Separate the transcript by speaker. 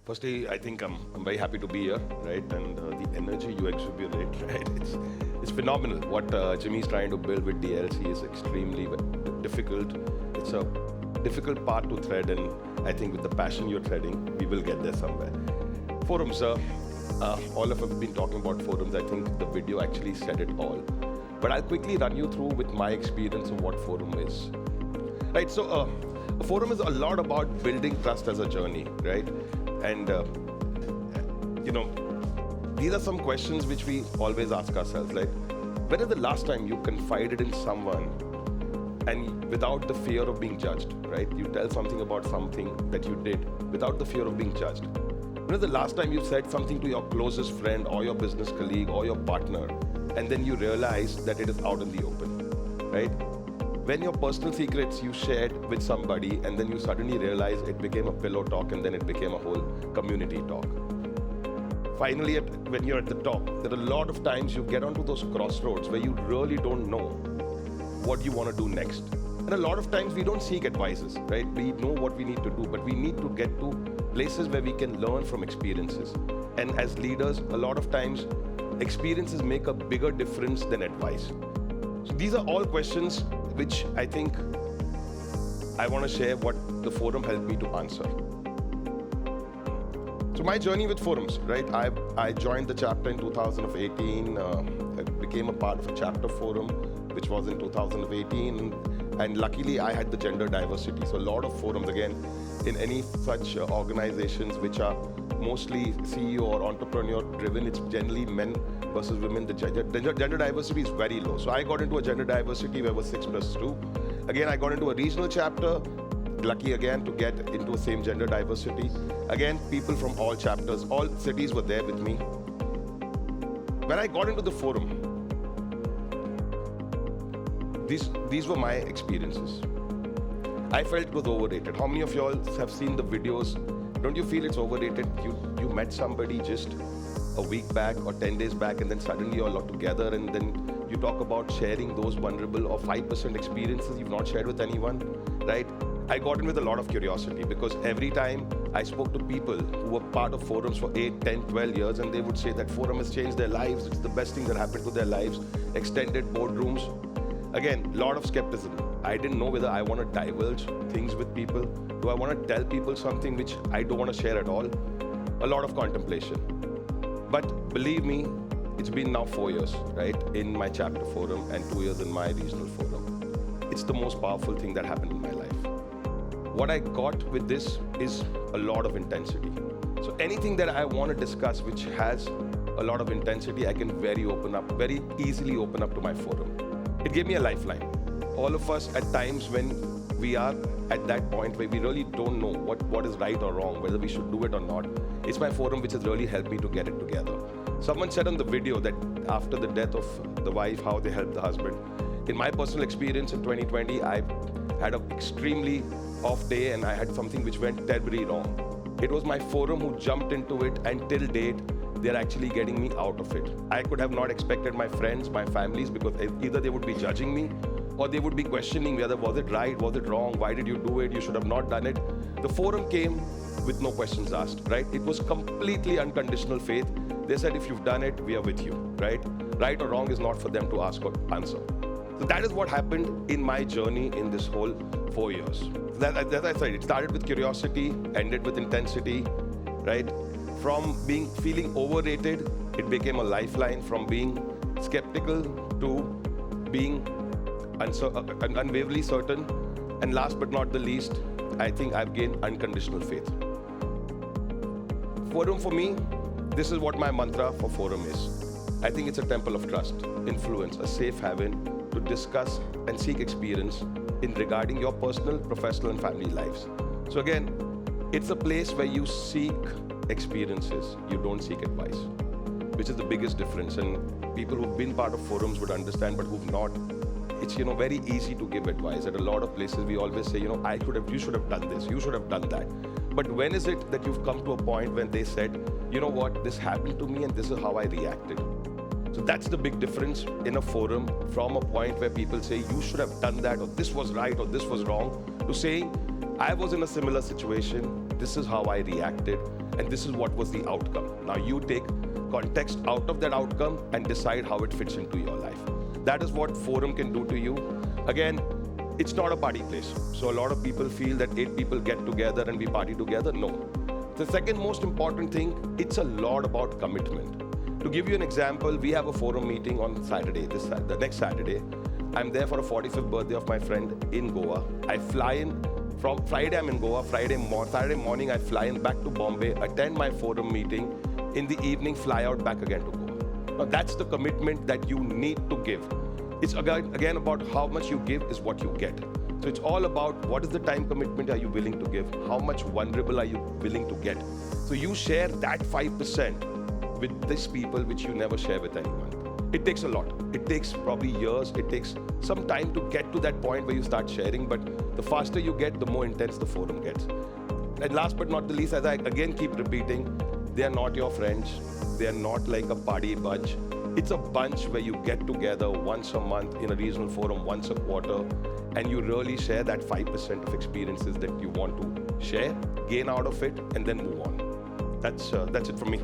Speaker 1: Firstly, I think I'm very happy to be here, right? And the energy you exhibit, right? It's phenomenal. What Jimmy is trying to build with DLC is extremely difficult. It's a difficult path to thread, and I think with the passion you're threading, we will get there somewhere. Forums, all of us have been talking about forums. I think the video actually said it all. But I'll quickly run you through with my experience of what forum is. Right, so a forum is a lot about building trust as a journey, right? And, these are some questions which we always ask ourselves, like, when is the last time you confided in someone and without the fear of being judged, right? You tell something about something that you did without the fear of being judged. When is the last time you said something to your closest friend or your business colleague or your partner, and then you realize that it is out in the open, right? When your personal secrets you shared with somebody and then you suddenly realize it became a pillow talk and then it became a whole community talk. Finally, when you're at the top, there are a lot of times you get onto those crossroads where you really don't know what you want to do next. And a lot of times we don't seek advices, right? We know what we need to do, but we need to get to places where we can learn from experiences. And as leaders, a lot of times experiences make a bigger difference than advice. So these are all questions which I think I want to share what the forum helped me to answer. So my journey with forums, right? I joined the chapter in 2018. I became a part of a chapter forum, which was in 2018. And luckily, I had the gender diversity. So a lot of forums, again, in any such organizations which are mostly CEO or entrepreneur driven, it's generally men versus women. The gender diversity is very low. So I got into a gender diversity where it was 6+2. Again, I got into a regional chapter, lucky again to get into the same gender diversity. Again, people from all chapters, all cities were there with me. When I got into the forum, these were my experiences. I felt it was overrated. How many of y'all have seen the videos? Don't you feel it's overrated? You met somebody just a week back or 10 days back, and then suddenly you're all together, and then you talk about sharing those vulnerable or 5% experiences you've not shared with anyone, right? I got in with a lot of curiosity because every time I spoke to people who were part of forums for 8, 10, 12 years, and they would say that forum has changed their lives, it's the best thing that happened to their lives, extended boardrooms. Again, a lot of skepticism. I didn't know whether I want to divulge things with people. Do I want to tell people something which I don't want to share at all? A lot of contemplation. But believe me, it's been now 4 years, right, in my chapter forum and 2 years in my regional forum. It's the most powerful thing that happened in my life. What I got with this is a lot of intensity. So anything that I want to discuss which has a lot of intensity, I can very easily open up to my forum. It gave me a lifeline. All of us at times when we are at that point where we really don't know what is right or wrong, whether we should do it or not, it's my forum which has really helped me to get it together. Someone said on the video that after the death of the wife, how they helped the husband. In my personal experience in 2020, I had an extremely off day and I had something which went terribly wrong. It was my forum who jumped into it, and till date, they're actually getting me out of it. I could have not expected my friends, my families, because either they would be judging me or they would be questioning whether was it right, was it wrong, why did you do it, you should have not done it. The forum came with no questions asked, right? It was completely unconditional faith. They said, if you've done it, we are with you, right? Right or wrong is not for them to ask or answer. So that is what happened in my journey in this whole 4 years. As I said, it started with curiosity, ended with intensity, right? From feeling overrated, it became a lifeline. From being skeptical to being unwaverably certain. And last but not the least, I think I've gained unconditional faith. Forum for me, this is what my mantra for forum is. I think it's a temple of trust, influence, a safe haven to discuss and seek experience in regarding your personal, professional, and family lives. So again, it's a place where you seek experiences, you don't seek advice, which is the biggest difference. And people who've been part of forums would understand, but who've not, it's very easy to give advice. At a lot of places, we always say, you should have done this, you should have done that. But when is it that you've come to a point when they said, you know what, this happened to me and this is how I reacted? So that's the big difference in a forum, from a point where people say, you should have done that, or this was right, or this was wrong, to saying, I was in a similar situation, this is how I reacted, and this is what was the outcome. Now you take context out of that outcome and decide how it fits into your life. That is what forum can do to you. Again, it's not a party place. So a lot of people feel that 8 people get together and we party together. No. The second most important thing, it's a lot about commitment. To give you an example, we have a forum meeting on Saturday, the next Saturday. I'm there for a 45th birthday of my friend in Goa. I fly in from Friday, I'm in Goa. Saturday morning, I fly in back to Bombay, attend my forum meeting. In the evening, fly out back again to Goa. Now that's the commitment that you need to give. It's again about how much you give is what you get. So it's all about what is the time commitment are you willing to give? How much vulnerable are you willing to get? So you share that 5% with these people which you never share with anyone. It takes a lot. It takes probably years. It takes some time to get to that point where you start sharing, but the faster you get, the more intense the forum gets. And last but not the least, as I again keep repeating, they are not your friends. They are not like a party bunch. It's a bunch where you get together once a month in a regional forum, once a quarter, and you really share that 5% of experiences that you want to share, gain out of it, and then move on. That's it from me.